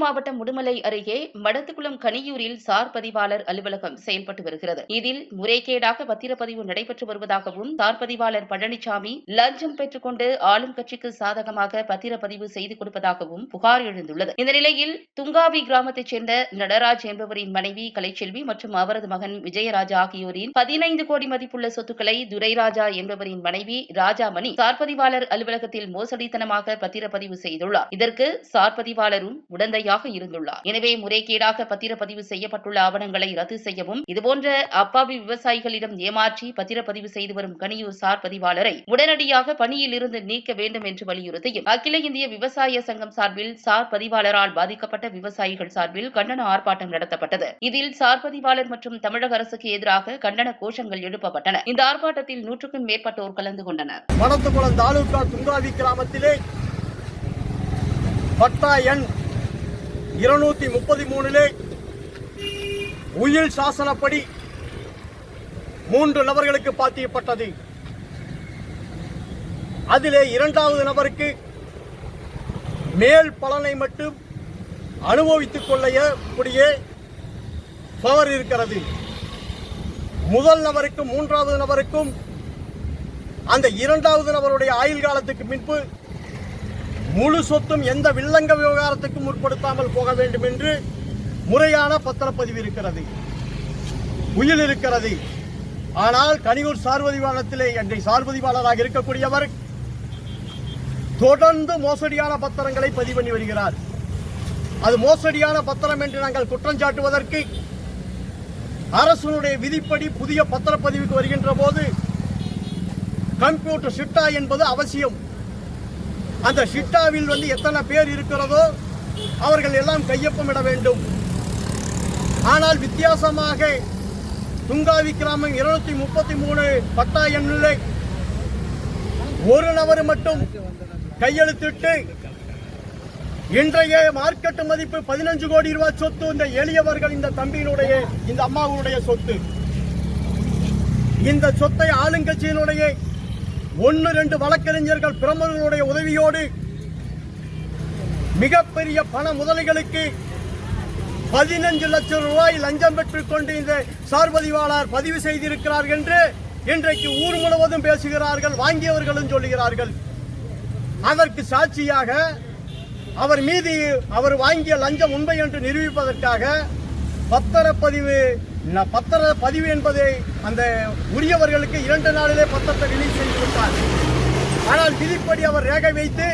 மாவட்டம் உடுமலை அருகே மடத்துக்குளம் கனியூரில் சார் பதிவாளர் அலுவலகம் செயல்பட்டு வருகிறது. இதில் முறைகேடாக பத்திரப்பதிவு நடைபெற்று வருவதாகவும் சார் பதிவாளர் பழனிசாமி லஞ்சம் பெற்றுக் கொண்டு ஆளும் கட்சிக்கு சாதகமாக பத்திரப்பதிவு செய்து கொடுப்பதாகவும் புகார் எழுந்துள்ளது. இந்த நிலையில் துங்காவி கிராமத்தைச் சேர்ந்த நடராஜ் என்பவரின் மனைவி கலைச்செல்வி மற்றும் அவரது மகன் விஜயராஜா ஆகியோரின் 15 கோடி மதிப்புள்ள சொத்துக்களை துரைராஜா என்பவரின் மனைவி ராஜாமணி சார் பதிவாளர் அலுவலகத்தில் மோசடித்தனமாக பத்திரப்பதிவு செய்துள்ளார். இதற்கு சார் பதிவாளரும் உடந்தையாக இருந்துள்ளார். எனவே முறைகேடாக பத்திரப்பதிவு செய்யப்பட்டுள்ள ஆவணங்களை ரத்து செய்யவும், இதுபோன்ற அப்பாவி விவசாயிகளிடம் ஏமாற்றி பத்திரப்பதிவு செய்து வரும் கனியூர் சார் பதிவாளரை உடனடியாக பணியில் இருந்து நீக்க வேண்டும் என்று வலியுறுத்தியும் அகில இந்திய விவசாய சங்கம் சார்பில் சார் பதிவாளரால் பாதிக்கப்பட்ட விவசாயிகள் சார்பில் கண்டன ஆர்ப்பாட்டம் நடத்தப்பட்டது. இதில் சார் பதிவாளர் மற்றும் தமிழக அரசுக்கு எதிராக கண்டன கோஷங்கள் எழுப்பப்பட்டன. இந்த ஆர்ப்பாட்டத்தில் 100க்கும் மேற்பட்டோர் கலந்து கொண்டனர். மடத்துக்குளம் தாலுகா துங்காவி கிராமத்திலே பட்டா எண் 233 உயில் சாசனப்படி 3 நபர்களுக்கு பாத்தியப்பட்டது. அதிலே 2வது நபருக்கு மேல் பலனை மட்டும் அனுபவித்துக் கொள்ளக்கூடிய பவர் இருக்கிறது. முதல் நபருக்கும் 3வது நபருக்கும் அந்த 2வது நபருடைய ஆயுள் காலத்துக்கு முன்பு முழு சொத்தும் எந்த வில்லங்க விவகாரத்துக்கும் முற்படுத்தாமல் போக வேண்டும் என்று முறையான பத்திரப்பதிவு இருக்கிறது, உயில் இருக்கிறது. ஆனால் கனியூர் சார்பதிவாளத்திலே அன்றை சார்பதிவாளராக இருக்கக்கூடியவர் தொடர்ந்து மோசடியான பத்திரங்களை பதிவு பண்ணி வருகிறார். அது மோசடியான பத்திரம் என்று நாங்கள் குற்றம் சாட்டுவதற்கு அரசுடைய விதிப்படி புதிய பத்திரப்பதிவுக்கு வருகின்ற போது கம்ப்யூட்டர் சிட்டா என்பது அவசியம். அந்த சிட்டாவில் எத்தனை பேர் இருக்கிறதோ அவர்கள் எல்லாம் கையொப்பமிட வேண்டும். ஆனால் வித்தியாசமாக துங்காவி கிராமம் 233 பட்டா எண்ணில் ஒரு நபர் மட்டும் கையெழுத்திட்டு இன்றைய மார்க்கெட் மதிப்பு 15 கோடி ரூபாய் சொத்து இந்த எளியவர்கள், இந்த தம்பியினுடைய, இந்த அம்மாவுடைய சொத்து. இந்த சொத்தை ஆளுங்கட்சியினுடைய 1-2 வழக்கறிஞர்கள் பிரமுகர்களுடைய உதவியோடு மிகப்பெரிய பண முதலைகளுக்கு 15 லட்சம் ரூபாய் லஞ்சம் பெற்றுக் கொண்டு இந்த சார்பதிவாளர் பதிவு செய்திருக்கிறார் என்று இன்றைக்கு ஊர் முழுவதும் பேசுகிறார்கள், வாங்கியவர்களும் சொல்லுகிறார்கள். அதற்கு சாட்சியாக அவர் மீது அவர் வாங்கிய லஞ்சம் உண்மை என்று நிரூபிப்பதற்காக பத்திரப்பதிவு என்பதை அந்த உரியவர்களுக்கு 2 நாளிலே பத்திரத்தை ரிலீஸ் செய்து விட்டார். ஆனால் விதிப்படி அவர் ரேகை வைத்து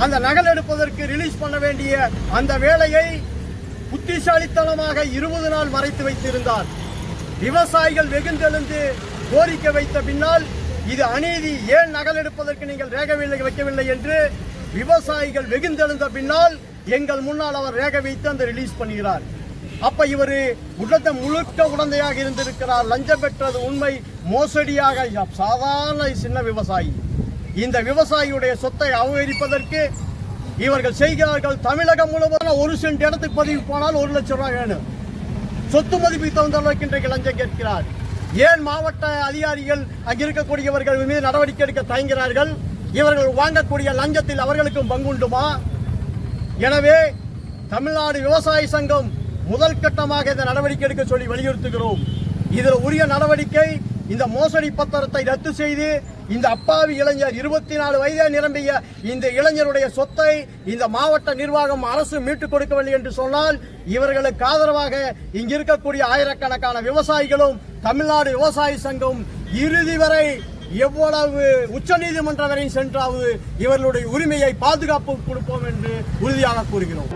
அந்த நகல் எடுப்பதற்கு ரிலீஸ் பண்ண வேண்டிய அந்த வேலையை புத்திசாலித்தனமாக 20 நாள் மறைத்து வைத்திருந்தார். விவசாயிகள் வெகுண்டெழுந்து கோரிக்கை வைத்த பின்னால் இது அநீதி, ஏன் நகல் எடுப்பதற்கு நீங்கள் ரேகை வைக்கவில்லை என்று விவசாயிகள் வெகுண்டெழுந்த பின்னால் எங்கள் முன்னால் அவர் ரேகை வைத்து அந்த ரிலீஸ் பண்ணுகிறார். அப்ப இவர் முழுக்க உடந்தையாக இருந்திருக்கிறார். லஞ்சம் பெற்றது உண்மை, மோசடியாக சாதாரண சின்ன விவசாயி. இந்த விவசாயியுடைய சொத்தை அபகரிப்பதற்கு இவர்கள் செய்கிறார்கள். தமிழகம் முழுவதும் 1 சென்ட் இடத்துக்கு பதிவு போனால் 1 லட்சம் ரூபாய் வேணும். சொத்து மதிப்புக்கு தகுந்த அளவுக்கு இன்றைக்கு லஞ்சம் கேட்கிறார். ஏன் மாவட்ட அதிகாரிகள் அங்கு இருக்கக்கூடியவர்கள் மீது நடவடிக்கை எடுக்க தயங்குகிறார்கள்? இவர்கள் வாங்கக்கூடிய லஞ்சத்தில் அவர்களுக்கும் பங்குண்டுமா? எனவே தமிழ்நாடு விவசாய சங்கம் முதல் கட்டமாக இந்த நடவடிக்கை எடுக்க சொல்லி வலியுறுத்துகிறோம். இதில் உரிய நடவடிக்கை, இந்த மோசடி பத்திரத்தை ரத்து செய்து இந்த அப்பாவி இளைஞர் 24 வயதே நிரம்பிய இந்த இளைஞருடைய சொத்தை இந்த மாவட்ட நிர்வாகம் அரசு மீட்டுக் கொடுக்கவில்லை என்று சொன்னால் இவர்களுக்கு ஆதரவாக இங்கு இருக்கக்கூடிய ஆயிரக்கணக்கான விவசாயிகளும் தமிழ்நாடு விவசாய சங்கம் இறுதி வரை எவ்வளவு உச்சநீதிமன்றம் வரை சென்றாவது இவர்களுடைய உரிமையை பாதுகாப்பு கொடுப்போம் என்று உறுதியாக கூறுகிறோம்.